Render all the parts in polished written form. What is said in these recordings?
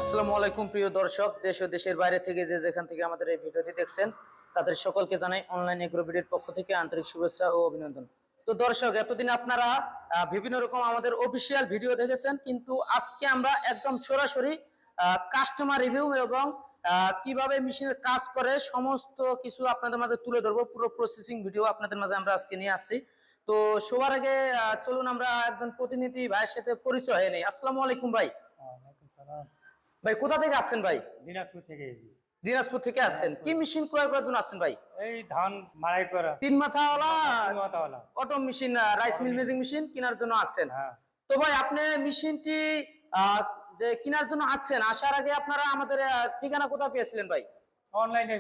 আসসালামু আলাইকুম প্রিয় দর্শক, দেশ ও দেশের বাইরে থেকে যে যেখান থেকে আমাদের এই ভিডিওটি দেখছেন তাদের সকলকে জানাই অনলাইন এগ্রো ভিডিওর পক্ষ থেকে আন্তরিক শুভেচ্ছা ও অভিনন্দন। তো দর্শক, এতদিন আপনারা বিভিন্ন রকম আমাদের অফিসিয়াল ভিডিও দেখেছেন, কিন্তু আজকে আমরা একদম সরাসরি কাস্টমার রিভিউ এবং কিভাবে মেশিনের কাজ করে সমস্ত কিছু আপনাদের মাঝে তুলে ধরবো। পুরো প্রসেসিং ভিডিও আপনাদের মাঝে আমরা আজকে নিয়ে আসছি। তো সবার আগে চলুন আমরা একজন প্রতিনিধি ভাইয়ের সাথে পরিচয় হয়ে নেই। আসসালামু আলাইকুম ভাই। ভাই কোথা থেকে আসছেন ভাই? দিনাজপুর থেকে এসেছি। দিনাজপুর থেকে আসছেন, কি মেশিন ক্রয় করার জন্য আসছেন ভাই? এই ধান মাড়াই করা তিন মাথাওয়ালা মাথাওয়ালা অটো মেশিন, রাইস মিল মেজিং মেশিন কেনার জন্য আসছেন। হ্যাঁ। তো ভাই আপনি মেশিনটি যে কেনার জন্য আসছেন, আসার আগে আপনারা আমাদের ঠিকানা কোথায় পেয়েছিলেন ভাই? অনলাইনে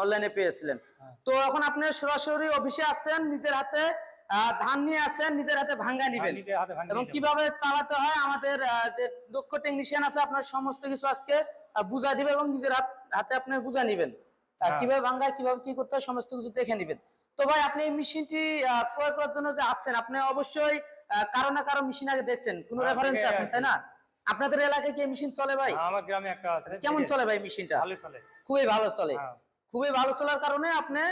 অনলাইনে পেয়েছিলেন। তো এখন আপনি সরাসরি অফিসে আসছেন, নিজের হাতে ধান নিয়ে আসছেন, নিজের হাতে ভাঙ্গা নিবেন এবং কিভাবে চালাতে হয় আমাদের যে দক্ষ টেকনিশিয়ান আছে আপনার সমস্ত কিছু আজকে বুঝাই দিবে এবং নিজের হাতে আপনি বুঝা নিবেন কিভাবে ভাঙ্গায়, কিভাবে কি করতে হয় সমস্ত কিছু দেখে নিবেন। তো ভাই আপনি এই মেশিনটি ক্রয় করার জন্য যে আসছেন, আপনি অবশ্যই কারো না কারো মেশিন আগে দেখছেন, কোন রেফারেন্স আছেন তাই না? আপনাদের এলাকায় কি মেশিন চলে ভাই? আমার গ্রামে একটা আছে। কেমন চলে ভাই মেশিনটা? ভালো চলে, খুবই ভালো চলে। খুবই ভালো চলার কারণে আপনি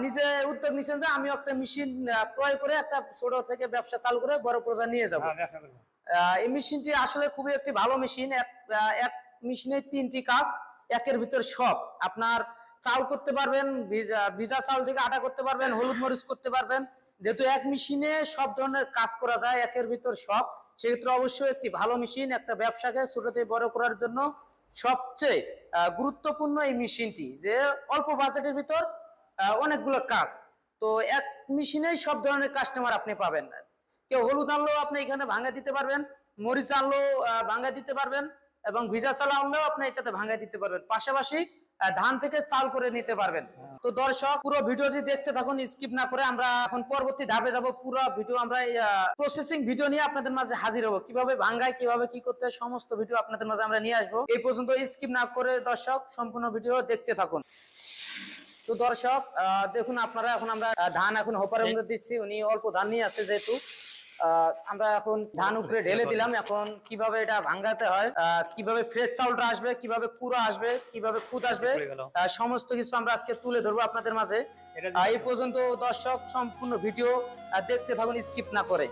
নিজে উদ্যোগ নিচ্ছেন যে আমি একটা মেশিন ক্রয় করে একটা ছোট থেকে ব্যবসা চালু করে বড় পর্যায়ে নিয়ে যাবো। এই মেশিনটি আসলে খুবই একটি ভালো মেশিন। এক মেশিনে তিনটি কাজ, একের ভিতর সব। আপনার চাল করতে পারবেন, ভিজা চাল থেকে আটা করতে পারবেন, হলুদ মরিচ করতে পারবেন। যেহেতু এক মেশিনে সব ধরনের কাজ করা যায়, একের ভিতর সব, সেক্ষেত্রে অবশ্যই একটি ভালো মেশিন। একটা ব্যবসাকে ছোট থেকে বড় করার জন্য সবচেয়ে গুরুত্বপূর্ণ এই মেশিনটি, যে অল্প বাজেটের ভিতর অনেকগুলো কাজ। তো এক মেশিনেই সব ধরনের কাস্টমার আপনি পাবেন। কেউ হলুদ আনলেও আপনি এখানে ভাঙা দিতে পারবেন, মরিচ আনলেও ভাঙা দিতে পারবেন এবং ভিজা চাল আনলেও আপনি এটাতে ভাঙা দিতে পারবেন, পাশাপাশি ধান থেকে চাল করে নিতে পারবেন। তো দর্শক, পুরো ভিডিওটি দেখতে থাকুন, স্কিপ না করে। আমরা এখন পরবর্তী ধাপে যাব। পুরো ভিডিও আমরা প্রসেসিং ভিডিও নিয়ে আপনাদের মাঝে হাজির হবো, কিভাবে ভাঙ্গায়, কিভাবে কি করতে হয় সমস্ত ভিডিও আপনাদের মাঝে আমরা নিয়ে আসবো। এই পর্যন্ত স্কিপ না করে দর্শক সম্পূর্ণ ভিডিও দেখতে থাকুন। তো দর্শক দেখুন, আপনারা এখন আমরা ধান এখন হোপারের মধ্যে দিচ্ছি। উনি অল্প ধান নিয়ে আসছে, যেহেতু আমরা এখন ধান উপরে ঢেলে দিলাম। এখন কিভাবে এটা ভাঙাতে হয়, কিভাবে ফ্রেশ চাউলটা আসবে, কিভাবে কুড়া আসবে, কিভাবে খুদ আসবে, সমস্ত কিছু আমরা আজকে তুলে ধরবো আপনাদের মাঝে। এই পর্যন্ত দর্শক সম্পূর্ণ ভিডিও দেখতে থাকুন, স্কিপ না করে।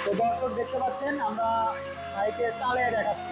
তো দর্শক দেখতে পাচ্ছেন আমরা চালিয়ে দেখাচ্ছি।